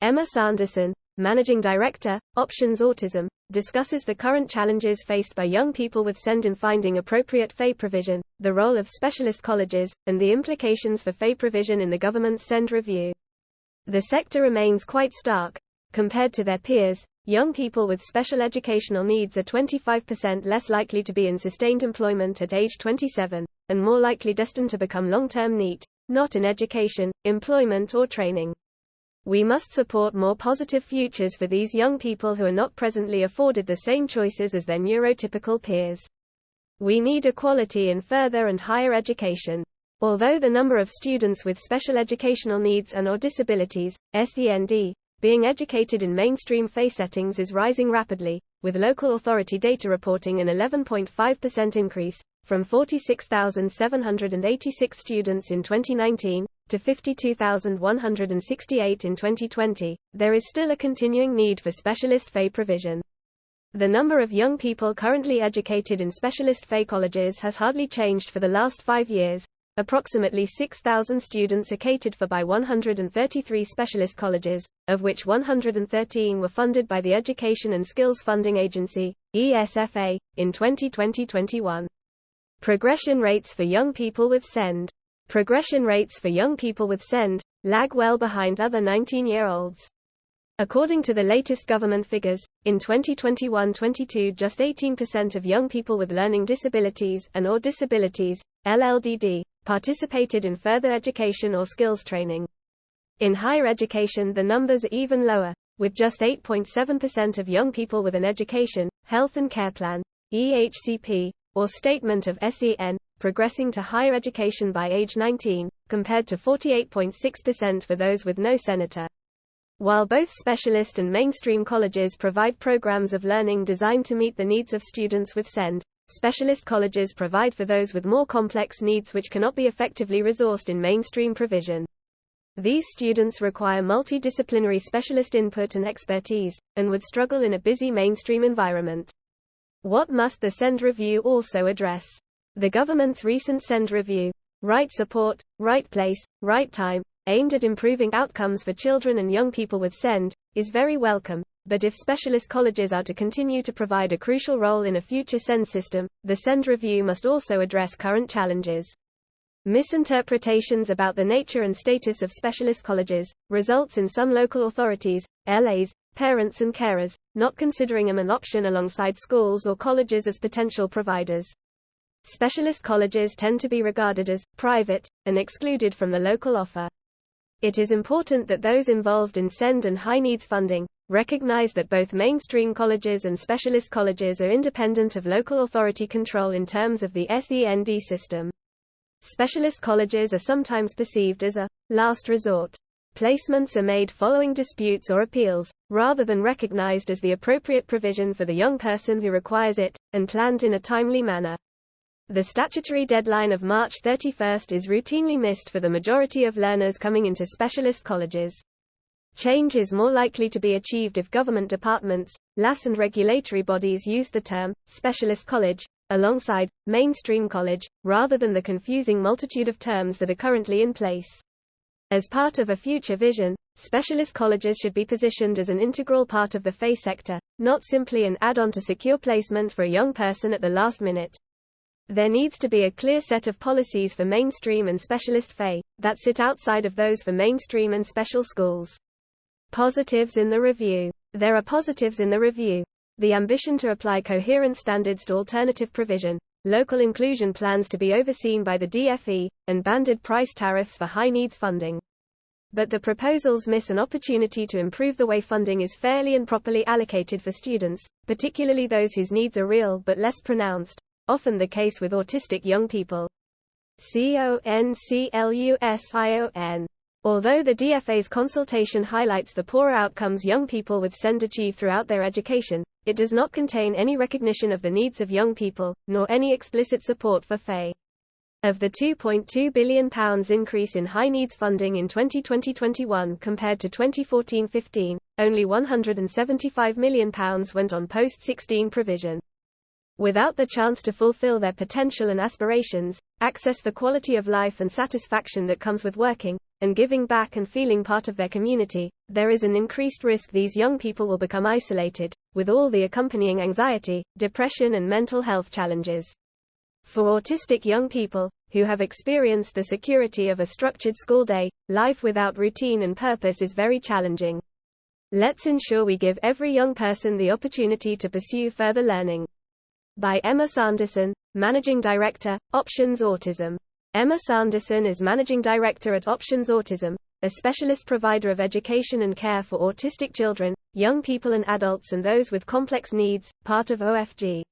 Emma Sanderson, Managing Director, Options Autism, discusses the current challenges faced by young people with SEND in finding appropriate FE provision, the role of specialist colleges, and the implications for FE provision in the government's SEND review. The sector remains quite stark. Compared to their peers, young people with special educational needs are 25% less likely to be in sustained employment at age 27, and more likely destined to become long-term NEET, not in education, employment or training. We must support more positive futures for these young people who are not presently afforded the same choices as their neurotypical peers. We need equality in further and higher education. Although the number of students with special educational needs and/or disabilities, SEND, being educated in mainstream FE settings is rising rapidly, with local authority data reporting an 11.5% increase, from 46,786 students in 2019, to 52,168 in 2020, there is still a continuing need for specialist FE provision. The number of young people currently educated in specialist FE colleges has hardly changed for the last 5 years. Approximately 6,000 students are catered for by 133 specialist colleges, of which 113 were funded by the Education and Skills Funding Agency, ESFA, in 2020-21. Progression rates for young people with SEND. Progression rates for young people with SEND lag well behind other 19-year-olds. According to the latest government figures, in 2021-22 just 18% of young people with learning disabilities and/or disabilities, LLDD, participated in further education or skills training. In higher education the numbers are even lower, with just 8.7% of young people with an education, health and care plan, EHCP, or Statement of SEN, progressing to higher education by age 19, compared to 48.6% for those with no senator. While both specialist and mainstream colleges provide programs of learning designed to meet the needs of students with SEND, specialist colleges provide for those with more complex needs which cannot be effectively resourced in mainstream provision. These students require multi-disciplinary specialist input and expertise, and would struggle in a busy mainstream environment. What must the SEND review also address? The government's recent SEND review, Right Support, Right Place, Right Time, aimed at improving outcomes for children and young people with SEND, is very welcome, but if specialist colleges are to continue to provide a crucial role in a future SEND system, the SEND review must also address current challenges. Misinterpretations about the nature and status of specialist colleges results in some local authorities, LAs, parents and carers, not considering them an option alongside schools or colleges as potential providers. Specialist colleges tend to be regarded as private and excluded from the local offer. It is important that those involved in SEND and high needs funding recognize that both mainstream colleges and specialist colleges are independent of local authority control in terms of the SEND system. Specialist colleges are sometimes perceived as a last resort. Placements are made following disputes or appeals, rather than recognized as the appropriate provision for the young person who requires it, and planned in a timely manner. The statutory deadline of March 31 is routinely missed for the majority of learners coming into specialist colleges. Change is more likely to be achieved if government departments, LAS and regulatory bodies use the term specialist college alongside mainstream college, rather than the confusing multitude of terms that are currently in place. As part of a future vision, specialist colleges should be positioned as an integral part of the FE sector, not simply an add-on to secure placement for a young person at the last minute. There needs to be a clear set of policies for mainstream and specialist FE, that sit outside of those for mainstream and special schools. Positives in the review. There are positives in the review. The ambition to apply coherent standards to alternative provision, local inclusion plans to be overseen by the DFE, and banded price tariffs for high needs funding. But the proposals miss an opportunity to improve the way funding is fairly and properly allocated for students, particularly those whose needs are real but less pronounced, often the case with autistic young people. CONCLUSION. Although the DFA's consultation highlights the poorer outcomes young people with SEND achieve throughout their education, it does not contain any recognition of the needs of young people, nor any explicit support for FE. Of the £2.2 billion increase in high needs funding in 2020-21 compared to 2014-15, only £175 million went on post-16 provision. Without the chance to fulfill their potential and aspirations, access the quality of life and satisfaction that comes with working, and giving back and feeling part of their community, there is an increased risk these young people will become isolated, with all the accompanying anxiety, depression and mental health challenges. For autistic young people, who have experienced the security of a structured school day, life without routine and purpose is very challenging. Let's ensure we give every young person the opportunity to pursue further learning. By Emma Sanderson, Managing Director, Options Autism. Emma Sanderson is Managing Director at Options Autism, a specialist provider of education and care for autistic children, young people and adults and those with complex needs, part of OFG.